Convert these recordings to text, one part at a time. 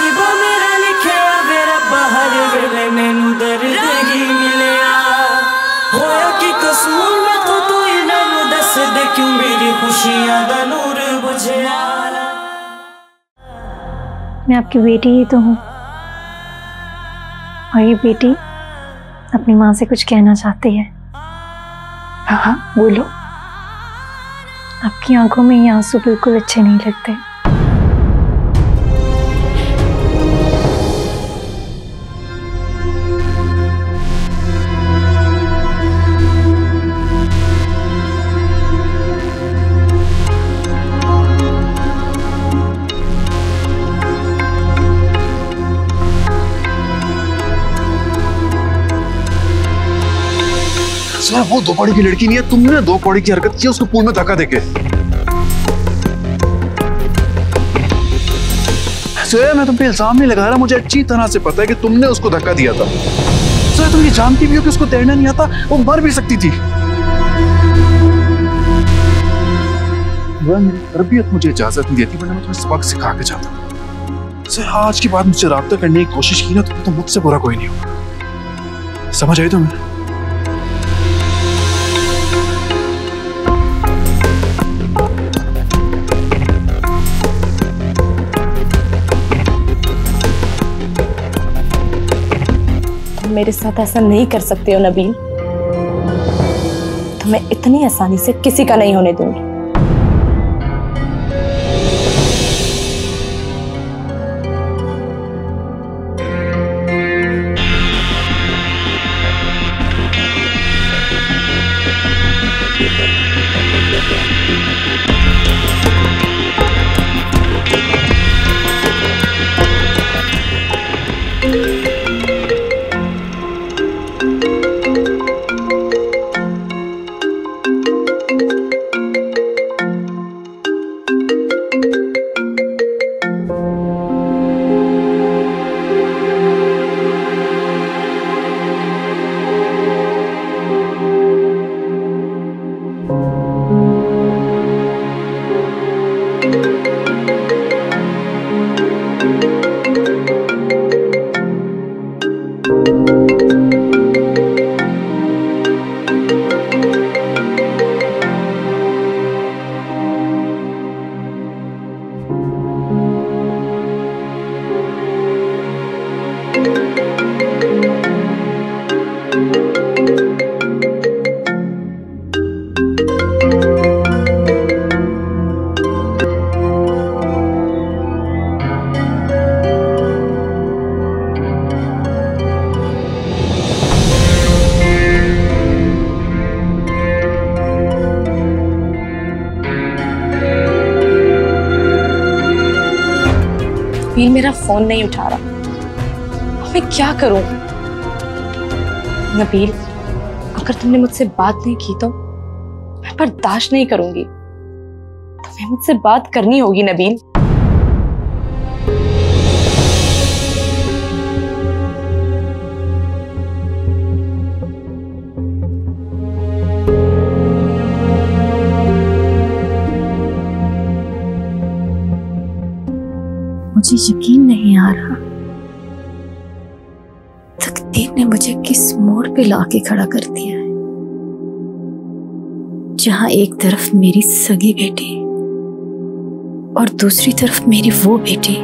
नसीबा मेरा लिखिया मेरा बाहर वेले मैनू दर्द ही मिलिया होया कि कसूर मैं तो तू इन्हां दस दे क्यों मेरी खुशियां दा नूर बुझिया। मैं आपकी बेटी ही तो हूँ और ये बेटी अपनी माँ से कुछ कहना चाहती है। हाँ हाँ बोलो। आपकी आंखों में ये आंसू बिल्कुल अच्छे नहीं लगते। वो 2 पौड़ी की लड़की नहीं है, तुमने 2 पौड़ी की हरकत की उसको पूल में धक्का देके। सोया मैं तुम पे इल्जाम नहीं लगा रहा, मुझे अच्छी तरह से पता है कि तुमने उसको धक्का दिया था। सोया तुम ये जानती भी हो कि उसको तैरना नहीं आता, वो मर भी सकती थी। वह मेरी तरबियत मुझे इजाजत नहीं देती वरना मैं तुम्हें सबक सिखा के जाता। सोया आज के बाद मुझसे राब्ता करने की कोशिश की ना तो मुझसे बुरा कोई नहीं होगा। समझ आई तुम्हें? मेरे साथ ऐसा नहीं कर सकते हो नबील, तो मैं इतनी आसानी से किसी का नहीं होने दूंगी। नबील मेरा फोन नहीं उठा रहा, अब मैं क्या करूं? नबील अगर तुमने मुझसे बात नहीं की तो मैं बर्दाश्त नहीं करूंगी। तुम्हें मुझसे बात करनी होगी नबील। मुझे यकीन नहीं आ रहा तकदीर ने मुझे किस मोड़ पे लाके खड़ा कर दिया है, जहां एक तरफ मेरी सगी बेटी और दूसरी तरफ मेरी वो बेटी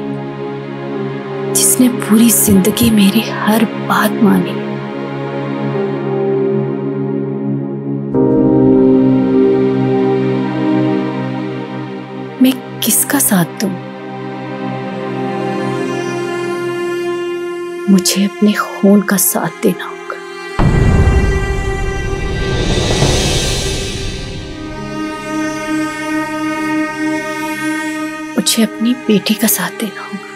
जिसने पूरी जिंदगी मेरी हर बात मानी। मैं किसका साथ दूं? मुझे अपने खून का साथ देना होगा। मुझे अपनी बेटी का साथ देना होगा।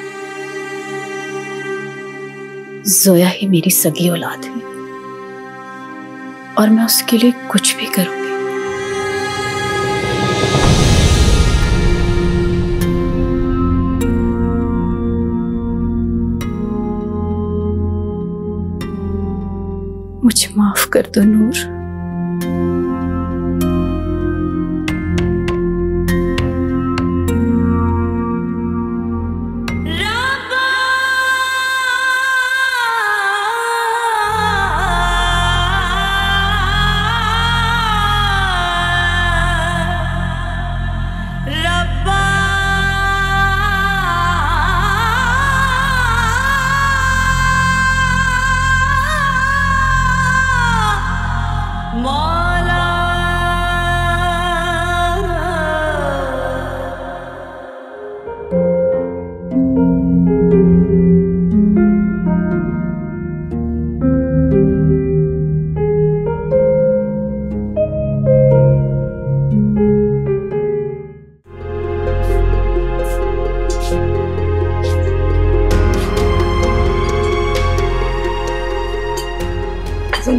जोया ही मेरी सगी औलाद है और मैं उसके लिए कुछ भी करूंगी। मुझे माफ कर दो नूर। रब्बा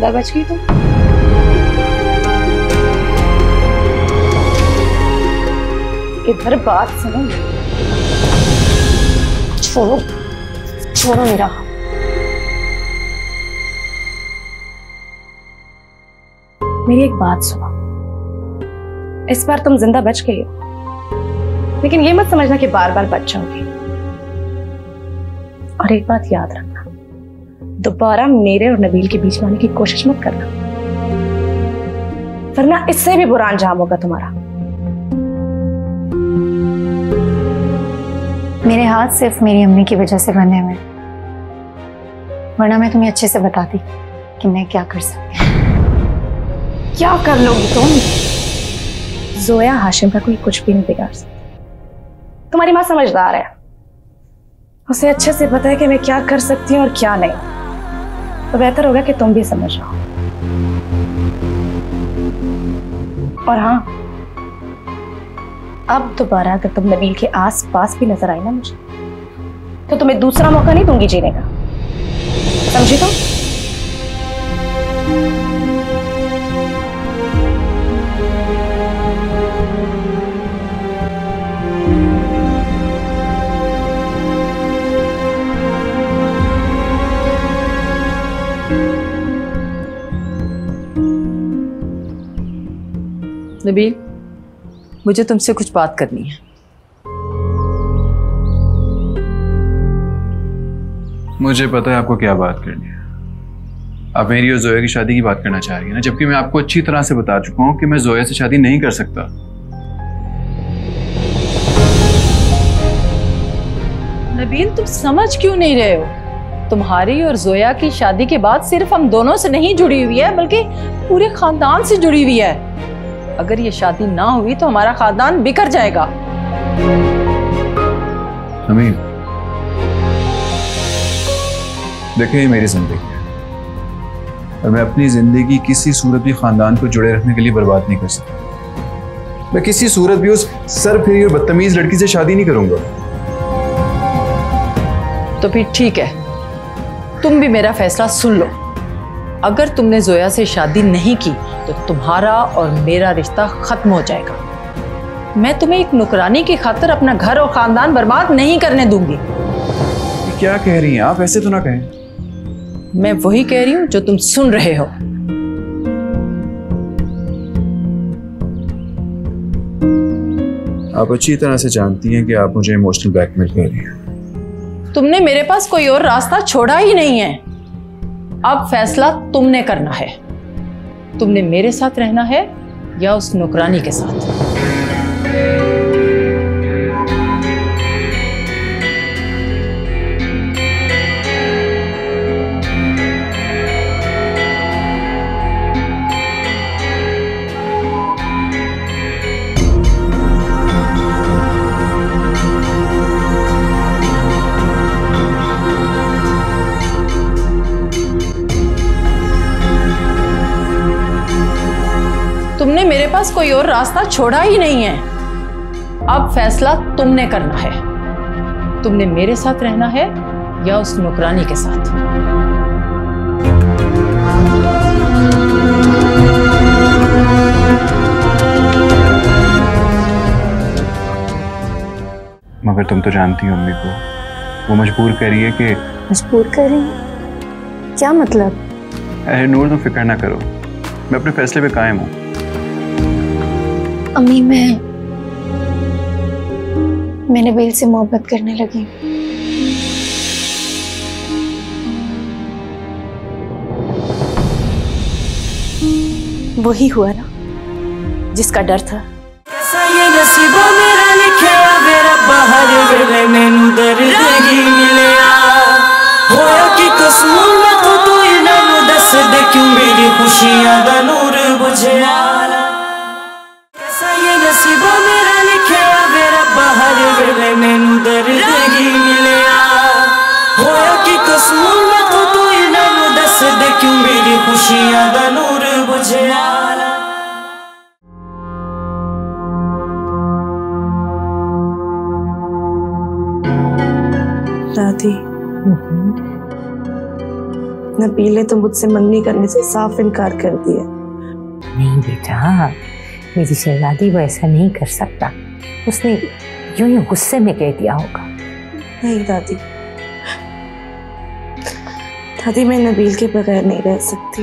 जिंदा बच गई तुम। इधर बात सुनो। छोड़ो छोड़ो मेरा। मेरी एक बात सुनो, इस बार तुम जिंदा बच गई हो, लेकिन ये मत समझना कि बार बार बच जाओगी। और एक बात याद रखना, दोबारा मेरे और नबील के बीच में आने की कोशिश मत करना, वरना इससे भी बुरा अंजाम होगा तुम्हारा। मेरे हाथ सिर्फ मेरी अम्मी की वजह से बंधे हुए, वरना मैं तुम्हें अच्छे से बताती कि मैं क्या कर सकती हूँ। क्या कर लोगी तुम? जोया हाशिम का कोई कुछ भी नहीं बिगाड़ सकता। तुम्हारी माँ समझदार है, उसे अच्छे से पता है कि मैं क्या कर सकती हूँ और क्या नहीं। तो बेहतर होगा कि तुम भी समझ जाओ। और हाँ, अब दोबारा अगर तुम नबील के आस पास भी नजर आई ना मुझे, तो तुम्हें दूसरा मौका नहीं दूंगी जीने का, समझी तुम? नबील, मुझे तुमसे कुछ बात करनी है। मुझे पता है आपको क्या बात करनी है। आप मेरी और जोया की शादी की बात करना चाह रही हैं ना, जबकि मैं आपको अच्छी तरह से बता चुका हूं कि मैं जोया से शादी नहीं कर सकता। नबील, तुम समझ क्यों नहीं रहे हो? तुम्हारी और जोया की शादी के बाद सिर्फ हम दोनों से नहीं जुड़ी हुई है, बल्कि पूरे खानदान से जुड़ी हुई है। अगर ये शादी ना हुई तो हमारा खानदान बिखर जाएगा। अमीर, देखिए ये मेरी जिंदगी है और मैं अपनी जिंदगी किसी सूरत भी खानदान को जुड़े रखने के लिए बर्बाद नहीं कर सकता। मैं किसी सूरत भी उस सरफिरी और बदतमीज लड़की से शादी नहीं करूंगा। तो फिर ठीक है, तुम भी मेरा फैसला सुन लो। अगर तुमने जोया से शादी नहीं की तो तुम्हारा और मेरा रिश्ता खत्म हो जाएगा। मैं तुम्हें एक नुकरानी की खातिर अपना घर और खानदान बर्बाद नहीं करने दूंगी। क्या कह रही हैं आप? ऐसे तो ना कहें। मैं वही कह रही हूं जो तुम सुन रहे हो। आप अच्छी तरह से जानती हैं कि आप मुझे इमोशनल ब्लैकमेल कर रही हैं। तुमने मेरे पास कोई और रास्ता छोड़ा ही नहीं है। अब फैसला तुमने करना है। तुमने मेरे साथ रहना है या उस नौकरानी के साथ। तुमने मेरे पास कोई और रास्ता छोड़ा ही नहीं है। अब फैसला तुमने करना है। तुमने मेरे साथ रहना है या उस नौकरानी के साथ। मगर तुम तो जानती हो अम्मी को, वो मजबूर कर रही है कि। मजबूर कर रही है? क्या मतलब? अरे नूर, तुम फिक्र ना करो, मैं अपने फैसले पे कायम हूँ। अम्मी, मैं नबील से मोहब्बत करने लगी। वही हुआ ना जिसका डर था। कैसा ये नसीबा मेरा लिखा मेरा बाहर वेले मैनू दर्द ही मिलिया होया कि कसूर मैं तो तू इन्हां दस दे क्यों मेरी खुशियां दा नूर बुझिया। नसीबा मेरा लिखा मेरा बाहर वेले मैनू दर्द ही मिलिया होया कि कसूर मैं तो तू इन्हां दस दे क्यों मेरी खुशियां दा नूर बुझिया। दादी, नबील ने तो मुझसे मंगनी करने से साफ इनकार कर दिया। नहीं बेटा, मेरी शहजादी वो ऐसा नहीं कर सकता। उसने यूं ही गुस्से में कह दिया होगा। नहीं दादी, दादी मैं नबील के बगैर नहीं रह सकती।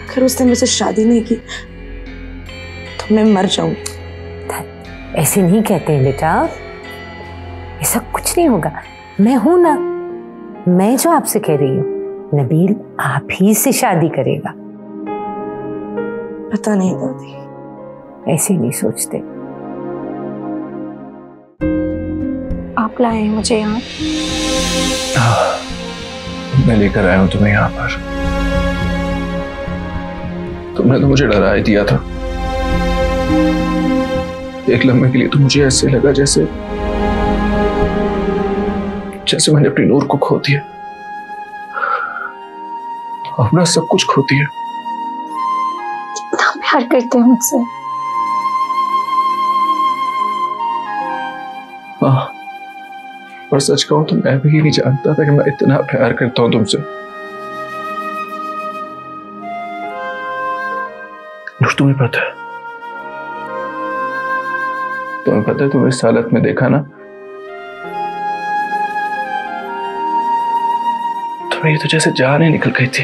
अगर उसने मुझसे शादी नहीं की तो मैं मर जाऊंगी। ऐसे नहीं कहते हैं बेटा, ऐसा कुछ नहीं होगा। मैं हूं ना, मैं जो आपसे कह रही हूँ, नबील आप ही से शादी करेगा। पता नहीं दादी, ऐसे नहीं सोचते। आप लाए हैं मुझे यहाँ? मैं लेकर आया हूं तुम्हें यहाँ पर। तुमने तो मुझे डरा ही दिया था। एक लम्हे के लिए तो मुझे ऐसे लगा जैसे मैंने अपनी नूर को खो दिया, अपना सब कुछ खो दिया। कितना प्यार करते हैं मुझसे। हाँ, और सच कहूं तो मैं भी नहीं जानता था कि मैं इतना प्यार करता हूं तुमसे। और तुम्हें पता है तुम्हें इस हालत में देखा ना, तुम्हें ये तो जैसे जान ही निकल गई थी।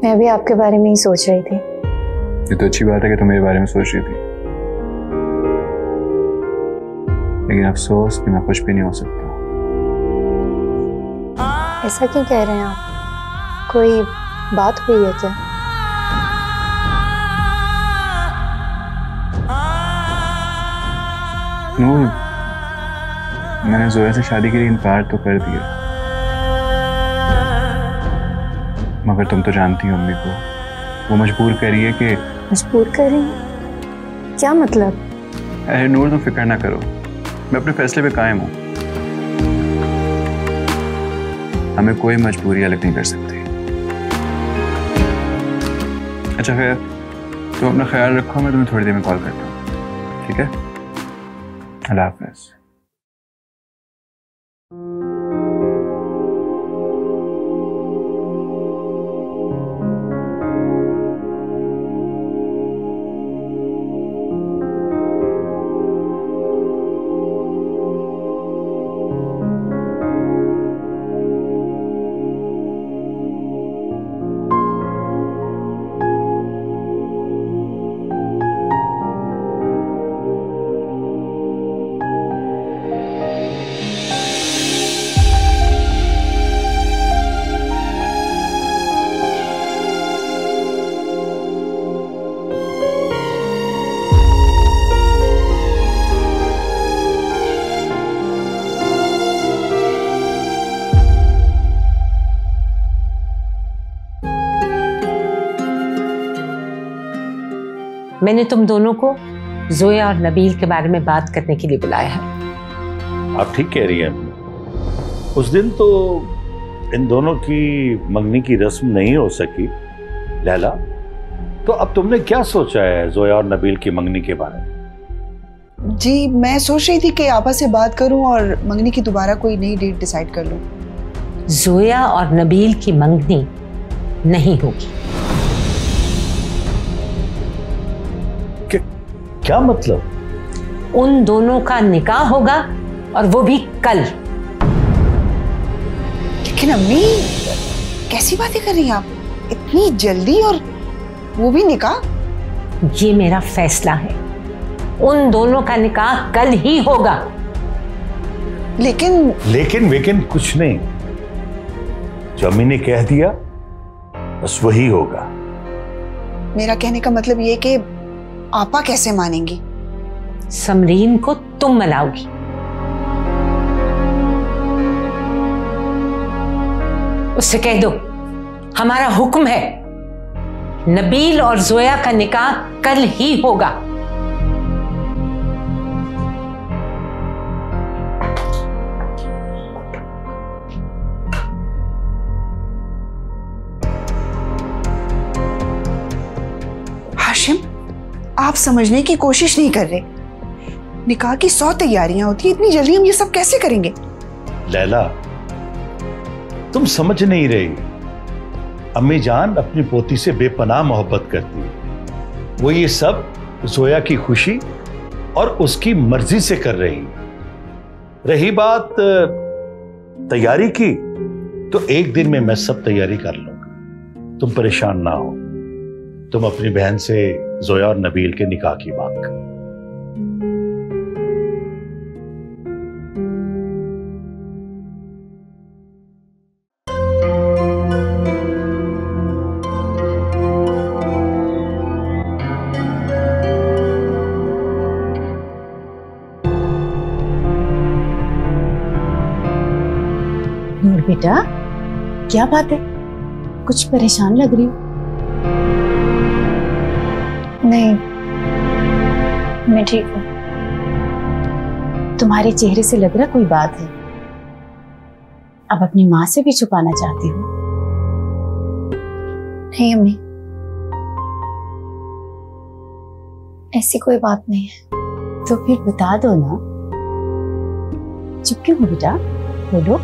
मैं भी आपके बारे में ही सोच रही थी। ये तो अच्छी बात है कि तुम मेरे बारे में सोच रही थी, लेकिन अफसोस कि मैं कुछ भी नहीं हो सकता। ऐसा क्यों कह रहे हैं आप? कोई बात हुई है क्या? नूर, मैंने जोया से शादी के लिए इनकार तो कर दिया, मगर तुम तो जानती हो अम्मी को, वो मजबूर कर रही है कि। मजबूर कर रही है? क्या मतलब? अरे नूर, तुम फिक्र ना करो, मैं अपने फैसले पे कायम हूं। हमें कोई मजबूरी अलग नहीं कर सकती। अच्छा खैर, तुम अपना ख्याल रखो, मैं तुम्हें थोड़ी देर में कॉल करता हूँ, ठीक है? अल्लाह हाफ़िज़। मैंने तुम दोनों को जोया और नबील के बारे में बात करने के लिए बुलाया है। आप ठीक कह रही हैं। उस दिन तो इन दोनों की मंगनी की रस्म नहीं हो सकी लैला, तो अब तुमने क्या सोचा है जोया और नबील की मंगनी के बारे में? जी, मैं सोच रही थी कि आपा से बात करूं और मंगनी की दोबारा कोई नई डेट डिसाइड कर लूं। जोया और नबील की मंगनी नहीं होगी। क्या मतलब? उन दोनों का निकाह होगा और वो भी कल। लेकिन अम्मी, कैसी बातें कर रही हैं आप? इतनी जल्दी, और वो भी निकाह? ये मेरा फैसला है, उन दोनों का निकाह कल ही होगा। लेकिन कुछ नहीं, जो अम्मी ने कह दिया बस वही होगा। मेरा कहने का मतलब ये कि आपा कैसे मानेंगी? समरीन को तुम मनाओगी। उससे कह दो हमारा हुक्म है, नबील और जोया का निकाह कल ही होगा। आप समझने की कोशिश नहीं कर रहे। निकाह की 100 तैयारियां होती है, इतनी जल्दी हम ये सब कैसे करेंगे? लैला, तुम समझ नहीं रही। अम्मी जान अपनी पोती से बेपनाह मोहब्बत करती है। वो ये सब जोया की खुशी और उसकी मर्जी से कर रही। रही बात तैयारी की, तो एक दिन में मैं सब तैयारी कर लूंगा, तुम परेशान ना हो। तुम अपनी बहन से जोया और नबील के निकाह की बात कर। नूर बेटा, क्या बात है? कुछ परेशान लग रही हो? नहीं, मैं ठीक हूँ। तुम्हारे चेहरे से लग रहा कोई बात है। अब अपनी माँ से भी छुपाना चाहती हो? नहीं अम्मी, ऐसी कोई बात नहीं है। तो फिर बता दो ना। चुप क्यों हो बेटा, बोलो।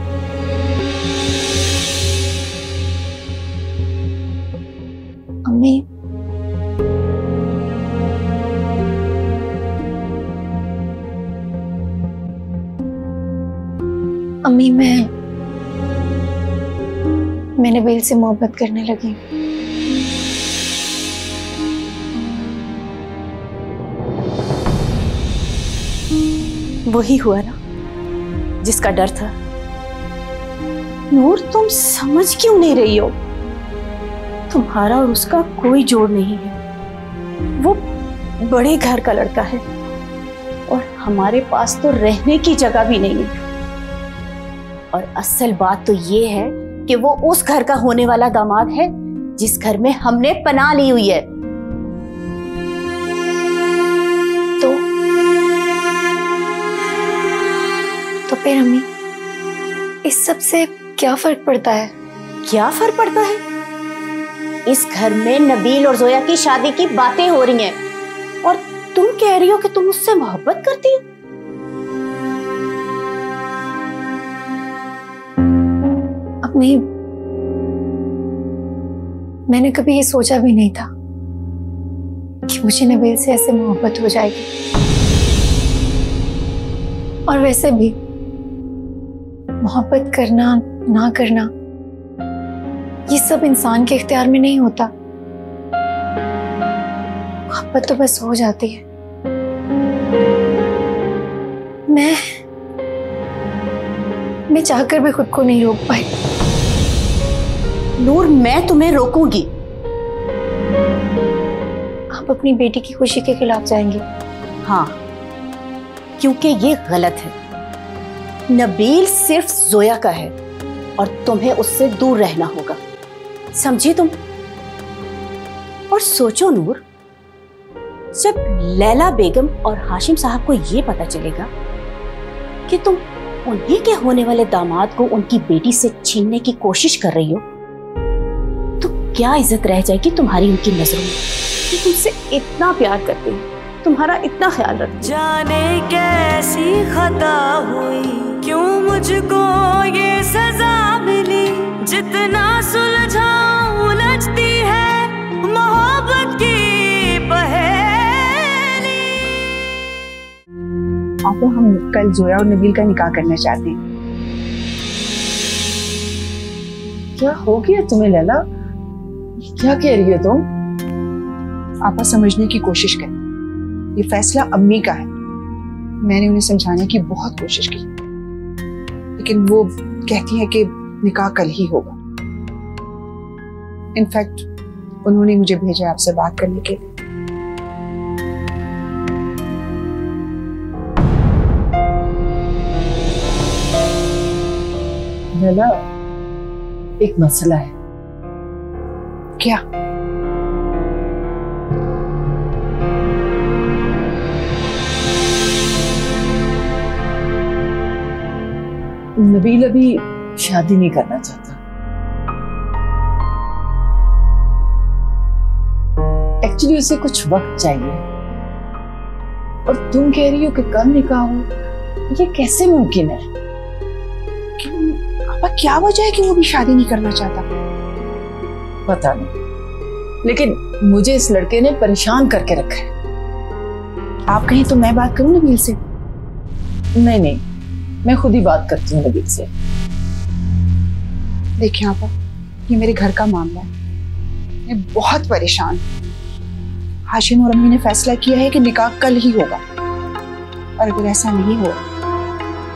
अम्मी, मैं नबील से मोहब्बत करने लगी। वही हुआ ना जिसका डर था। नूर, तुम समझ क्यों नहीं रही हो? तुम्हारा और उसका कोई जोड़ नहीं है। वो बड़े घर का लड़का है और हमारे पास तो रहने की जगह भी नहीं है। और असल बात तो ये है कि वो उस घर का होने वाला दामाद है जिस घर में हमने पनाह ली हुई है। तो फिर अम्मी, इस सब से क्या फर्क पड़ता है? क्या फर्क पड़ता है? इस घर में नबील और जोया की शादी की बातें हो रही हैं और तुम कह रही हो कि तुम उससे मोहब्बत करती हो। अम्मी, मैंने कभी ये सोचा भी नहीं था कि मुझे नबील से ऐसे मोहब्बत हो जाएगी। और वैसे भी मोहब्बत करना ना करना ये सब इंसान के इख्तियार में नहीं होता। मोहब्बत तो बस हो जाती है। मैं चाहकर भी खुद को नहीं रोक पाई। नूर, मैं तुम्हें रोकूंगी। आप अपनी बेटी की खुशी के खिलाफ जाएंगे? हाँ, क्योंकि ये गलत है। नबील सिर्फ जोया का है और तुम्हें उससे दूर रहना होगा, समझी तुम? और सोचो नूर, जब लैला बेगम और हाशिम साहब को ये पता चलेगा कि तुम उन्हीं के होने वाले दामाद को उनकी बेटी से छीनने की कोशिश कर रही हो, तो क्या इज्जत रह जाएगी तुम्हारी उनकी नजरों में कि तुमसे इतना प्यार करते हैं, तुम्हारा इतना ख्याल रखते हैं। जाने कैसी खता हुई, क्यों मुझको ये सजा मिली, जितना सुलझाऊं उलझती है मोहब्बत की पहेली। आपको हम कल जोया और नबील का निकाह करना चाहते हैं। क्या हो गया तुम्हें लैला? क्या कह रही हो तुम? आपा समझने की कोशिश करें, ये फैसला अम्मी का है। मैंने उन्हें समझाने की बहुत कोशिश की, लेकिन वो कहती है कि निकाह कल ही होगा। इनफैक्ट उन्होंने मुझे भेजा आपसे बात करने के लिए। लैला, एक मसला है। क्या? नबील अभी शादी नहीं करना चाहता। एक्चुअली उसे कुछ वक्त चाहिए। और तुम कह रही हो कि कल निकाह हो, ये कैसे मुमकिन है? पापा क्या वजह है कि वो भी शादी नहीं करना चाहता? पता नहीं, लेकिन मुझे इस लड़के ने परेशान करके रखा है। आप कहीं तो मैं बात करूं नबील से। नहीं नहीं, मैं खुद ही बात करती हूँ नबील से। देखिए आपा, ये मेरे घर का मामला है, मैं बहुत परेशान हूं। हाशिम और अम्मी ने फैसला किया है कि निकाह कल ही होगा, और अगर ऐसा नहीं हुआ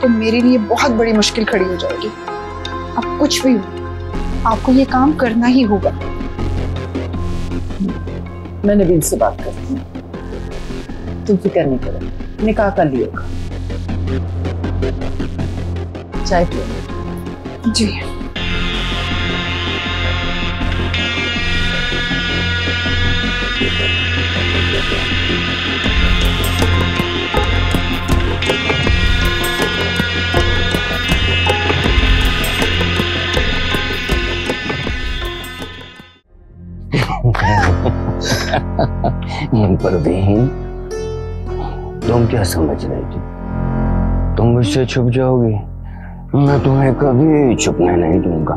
तो मेरे लिए बहुत बड़ी मुश्किल खड़ी हो जाएगी। अब कुछ भी हो, आपको ये काम करना ही होगा। मैं नबील से बात करती हूँ, तुम फिक्र नहीं करो, निकाह कल ही होगा। चाय पियो। जी। परवीन, तुम क्या समझ रही थी? तुम मुझसे छुप जाओगी? मैं तुम्हें कभी छुपने नहीं दूंगा।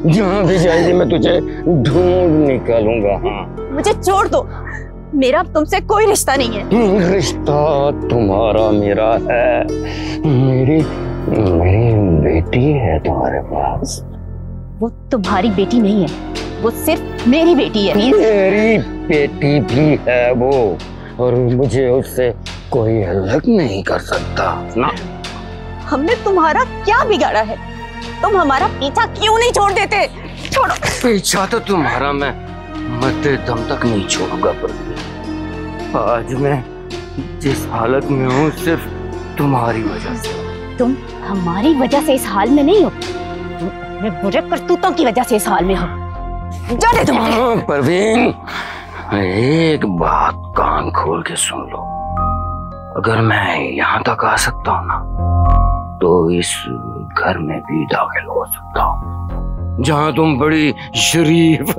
जहाँ भी जाएगी मैं तुझे ढूंढ निकालूंगा। हाँ, मुझे छोड़ दो, मेरा तुमसे कोई रिश्ता नहीं है। रिश्ता तुम्हारा मेरा है। मेरी बेटी है तुम्हारे पास। वो तुम्हारी बेटी नहीं है, वो सिर्फ मेरी बेटी है। मेरी बेटी भी है वो, और मुझे उससे कोई अलग नहीं कर सकता ना। हमने तुम्हारा क्या बिगाड़ा है? तुम हमारा पीछा क्यों नहीं छोड़ देते? छोड़ो। पीछा तो तुम्हारा मैं मरते दम तक नहीं छोड़ूंगा। पर आज मैं जिस हालत में हूँ सिर्फ तुम्हारी वजह से। तुम हमारी वजह से इस हाल में नहीं हो, मैं बुरे करतूतों की वजह से इस हाल में हो। जाने दो मुझे। परवीन, एक बात कान खोल के सुन लो। अगर मैं यहाँ तक आ सकता हूँ ना, तो इस घर में भी दाखिल हो सकता हूँ जहाँ तुम बड़ी शरीफ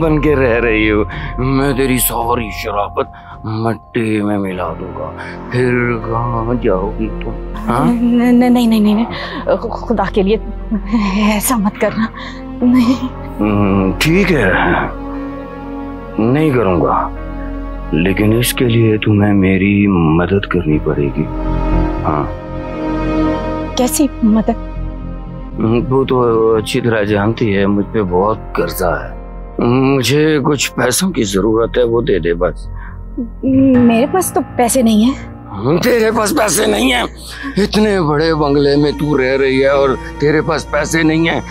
बन के रह रही हो। मैं तेरी सारी शराफत मट्टी में मिला दूंगा, फिर कहाँ जाओगी तुम? हाँ? नहीं नहीं नहीं नहीं, खुदा के लिए ऐसा मत करना। नहीं। ठीक है, नहीं करूंगा, लेकिन इसके लिए तुम्हें मेरी मदद करनी पड़ेगी। हाँ। कैसी मदद? वो तो अच्छी तरह जानती है, मुझ पे बहुत कर्जा है। मुझे कुछ पैसों की जरूरत है, वो दे दे बस। मेरे पास तो पैसे नहीं है। तेरे पास पैसे नहीं है? इतने बड़े बंगले में तू रह रही है और तेरे पास पैसे नहीं है?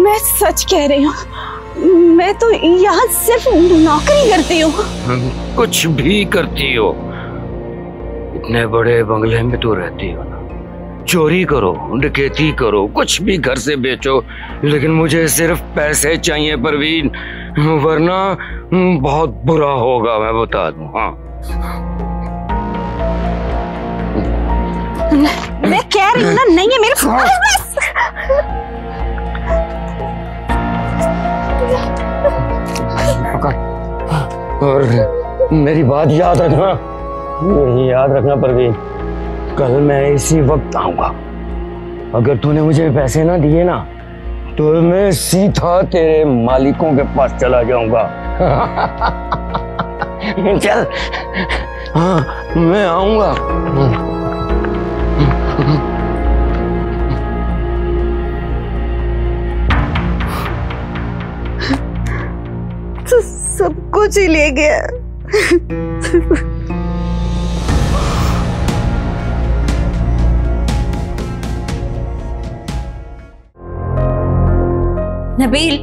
मैं सच कह रही हूँ, मैं तो यहाँ सिर्फ नौकरी करती हूँ। कुछ भी करती हो? इतने बड़े बंगले में तू रहती हो ना, चोरी करो, डकैती करो, कुछ भी घर से बेचो, लेकिन मुझे सिर्फ पैसे चाहिए परवीन, वरना बहुत बुरा होगा, मैं बता दूं। हाँ, मैं कह रही हूँ ना, नहीं है मेरे पास। और मेरी बात याद रखना, यही याद रखना परवीन, कल मैं इसी वक्त आऊंगा। अगर तूने मुझे पैसे ना दिए ना, तो मैं सीधा तेरे मालिकों के पास चला जाऊंगा। चल, हाँ, मैं आऊंगा। तो सब कुछ ही ले गया। नबील,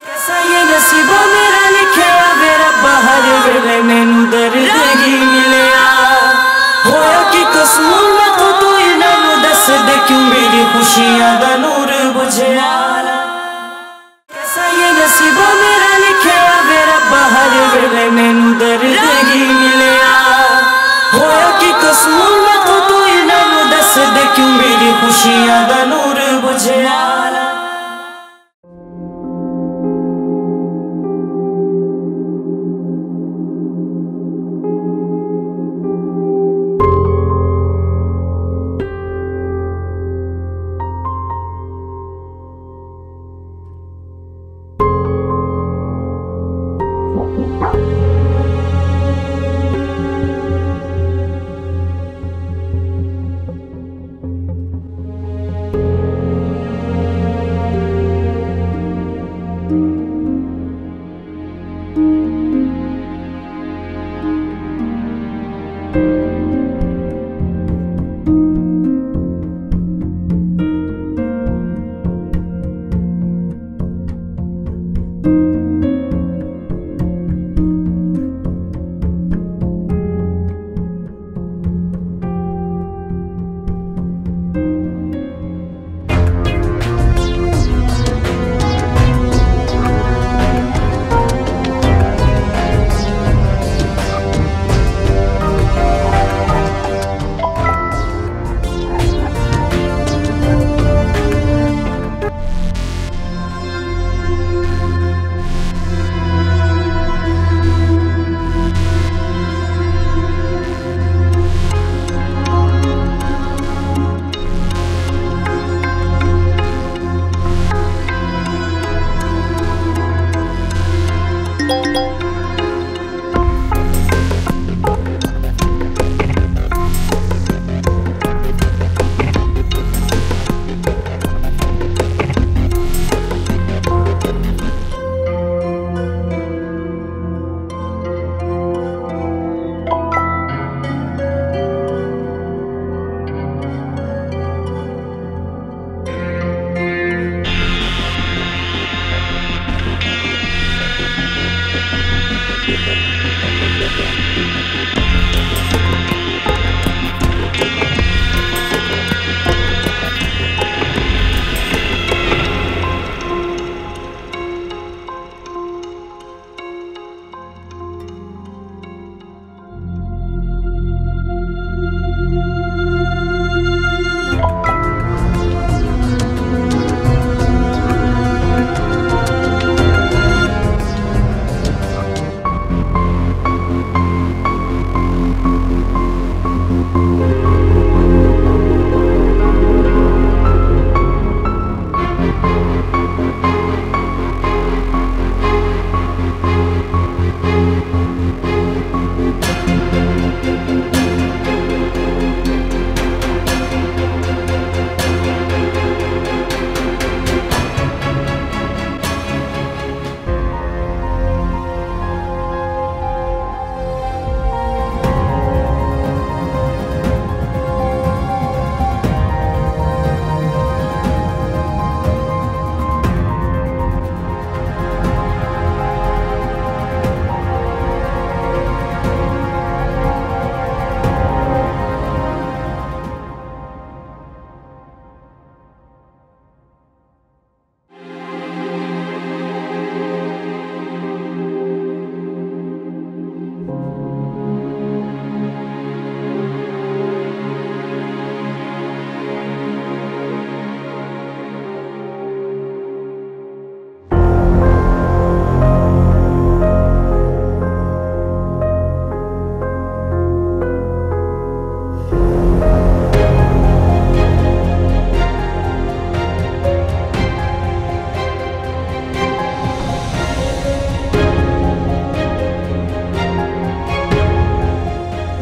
कैसा ये नसीबा मेरा लिखा वे रब्बा, हर वेले मैनू दर्द ही मिलिया। होया कि कसूर मैं तो तू इन्हां दस दे, क्यों मेरी खुशियां दा नूर बुझिया। कैसा ये नसीबा खुशियां दा नूर बुझया।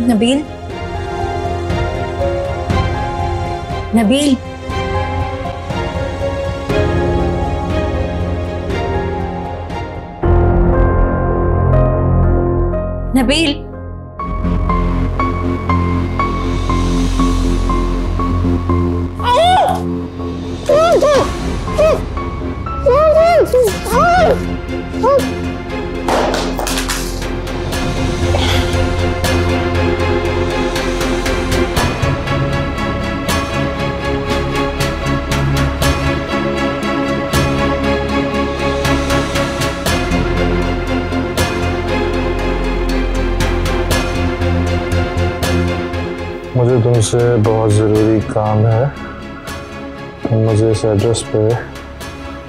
नबील, नबील, नबील, मुझे तुमसे बहुत ज़रूरी काम है, मुझे इस एड्रेस पे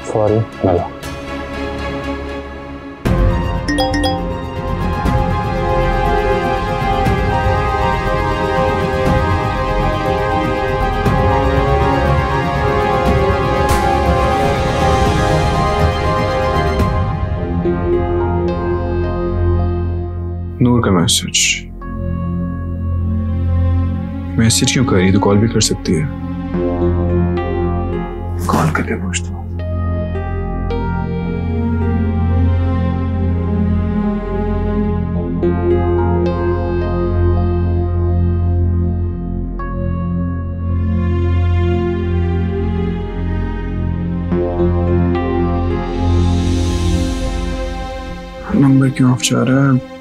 फौरन मिला। नूर का मैसेज क्यों कर रही है? तो कॉल भी कर सकती है। कॉल करके पूछता हूँ। नंबर क्यों ऑफ जा रहा है?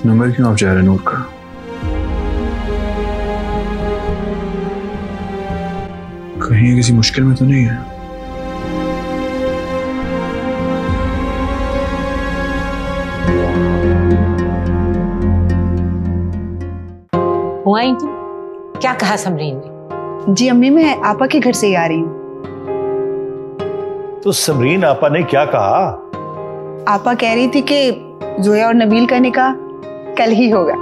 नंबर क्यों ऑफ जा रहा है नूर का? कहीं किसी मुश्किल में तो नहीं है? हुआ ही तुम? क्या कहा समरीन ने? जी अम्मी, मैं आपा के घर से ही आ रही हूँ। तो समरीन आपा ने क्या कहा? आपा कह रही थी कि जोया और नबील का निकाह कल ही होगा।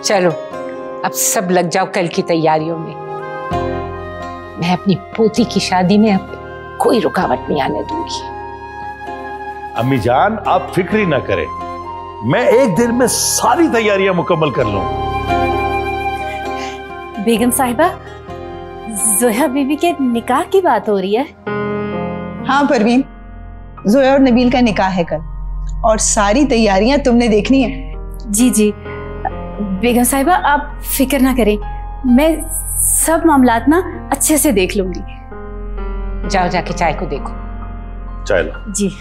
चलो अब सब लग जाओ कल की तैयारियों में। मैं अपनी पोती की शादी में अब कोई रुकावट नहीं आने दूंगी। अम्मी जान, आप फिक्र ही ना करें, मैं एक दिन में सारी तैयारियां मुकम्मल कर लूं। बेगम साहिबा, जोया बीबी के निकाह की बात हो रही है? हाँ परवीन, जोया और नबील का निकाह है कल और सारी तैयारियां तुमने देखनी है। जी जी बेगम साहिबा, आप फिक्र ना करें, मैं सब मामलात ना अच्छे से देख लूंगी। जाओ जाके चाय को देखो। चाय ला। जी।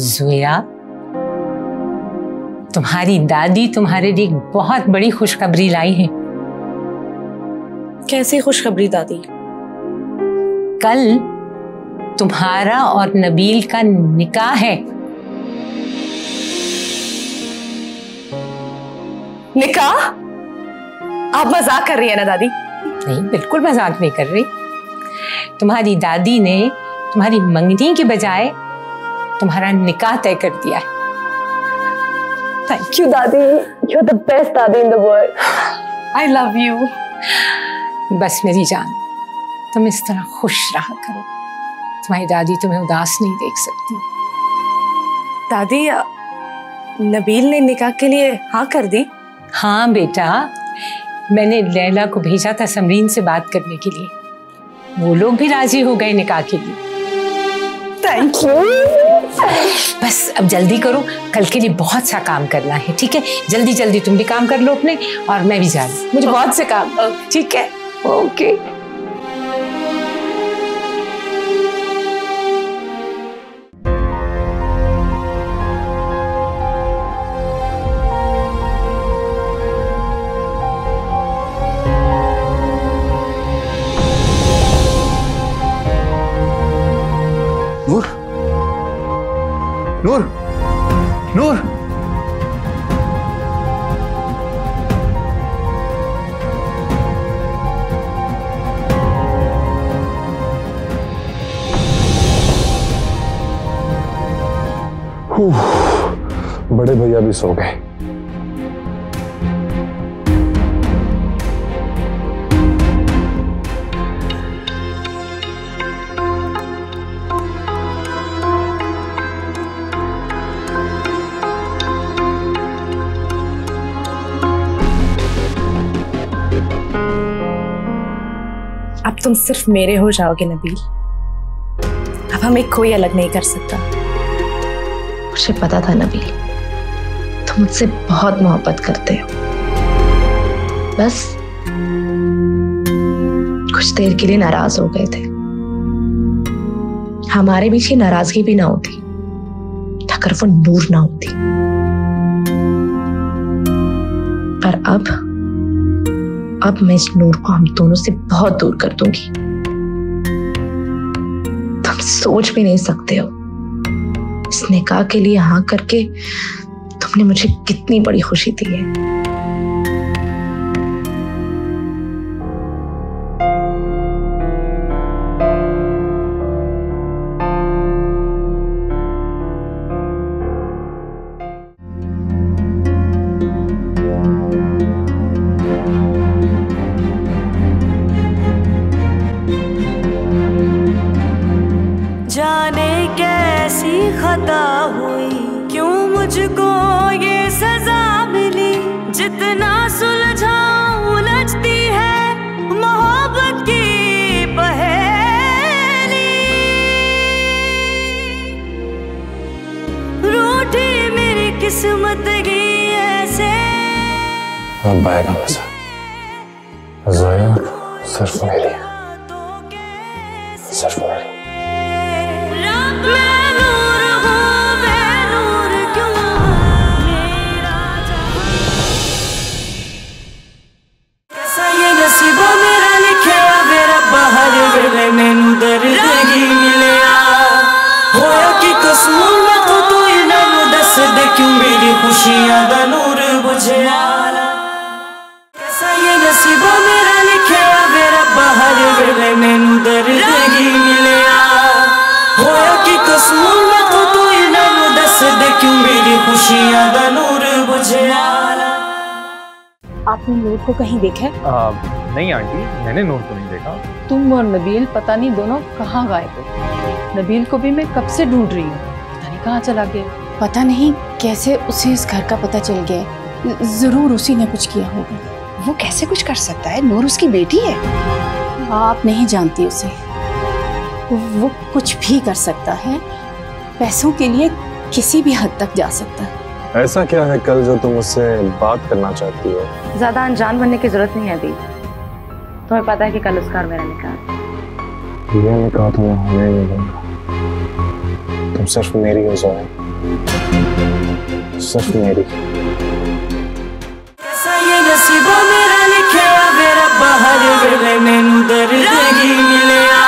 जोया, तुम्हारी दादी तुम्हारे लिए एक बहुत बड़ी खुशखबरी लाई है। कैसी खुशखबरी दादी? कल तुम्हारा और नबील का निकाह है। निकाह? आप मजाक कर रही है ना दादी? नहीं, बिल्कुल मजाक नहीं कर रही। तुम्हारी दादी ने तुम्हारी मंगनी के बजाय तुम्हारा निकाह तय कर दिया है। थैंक यू दादी, यू आर द बेस्ट दादी in the world. I love you. बस मेरी जान, तुम इस तरह खुश रहा करो, तुम्हारी दादी तुम्हें उदास नहीं देख सकती। दादी, नबील ने निकाह के लिए हाँ कर दी? हाँ बेटा, मैंने लैला को भेजा था समरीन से बात करने के लिए, वो लोग भी राजी हो गए निकाह के लिए। Thank you. बस अब जल्दी करो, कल के लिए बहुत सा काम करना है। ठीक है, जल्दी जल्दी तुम भी काम कर लो अपने, और मैं भी जा रही हूँ, मुझे बहुत से काम। ठीक है, ओके। नूर, नूर, नूर, बड़े भैया भी सो गए। तुम सिर्फ मेरे हो जाओगे नबील। अब हमें कोई अलग नहीं कर सकता। मुझे पता था नबील, तुम मुझसे बहुत मोहब्बत करते हो। बस कुछ देर के लिए नाराज हो गए थे। हमारे बीच की नाराजगी भी ना होती अगर वो नूर ना होती। पर अब मैं इस नूर को हम दोनों से बहुत दूर कर दूंगी। तुम सोच भी नहीं सकते हो इस निकाह के लिए हाँ करके तुमने मुझे कितनी बड़ी खुशी दी है। जाने कैसी खता हुई, क्यों मुझको ये सजा मिली। जितना सुलझाऊं उलझती है मोहब्बत की पहेली। रूठी मेरी किस्मत की ऐसे। अब आएगा मजा। ज़ोया सिर्फ मेरी, सिर्फ मेरी। मैनू दर्द ही मिलिया होया कि कसूर मैं तो तू इन्हों दस दे, क्यों मेरी खुशियां दा नूर बुझिया। कैसा ये नसीबा मेरा लिखिया वे रब्बा, हर वेले मैनू दर्द ही मिलिया होया कि कसूर मैं तो तू इन्हों दस दे, क्यों मेरी खुशियां दा नूर बुझिया। आपने नूर को कहीं देखा है? नहीं आंटी, मैंने नूर को नहीं देखा। तुम और नबील पता नहीं दोनों कहाँ गायब हो। नबील को भी मैं कब से ढूंढ रही हूँ, पता नहीं कहाँ चला गया। पता नहीं कैसे उसे इस घर का पता चल गया। जरूर उसी ने कुछ किया होगा। वो कैसे कुछ कर सकता है? नूर उसकी बेटी है। आप नहीं जानती उसे। वो कुछ भी कर सकता है, पैसों के लिए किसी भी हद तक जा सकता है। ऐसा क्या है कल जो तुम उससे बात करना चाहती हो? ज्यादा अनजान बनने की जरूरत नहीं है अभी। तुम्हें पता है कि कल उसका और मेरा निकाह। ये निकाह तो मैं होने नहीं दूंगा। तुम सिर्फ मेरी हो ज़ोया, सिर्फ मेरी। कैसा ये नसीबा मेरा लिखिया वे रब्बा, हर वेले मैनू दर्द ही मिलिया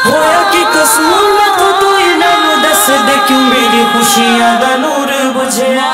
होया कि कसूर मैं तो तू इन्हों दस दे, क्यों मेरी खुशियां दा नूर बुझिया।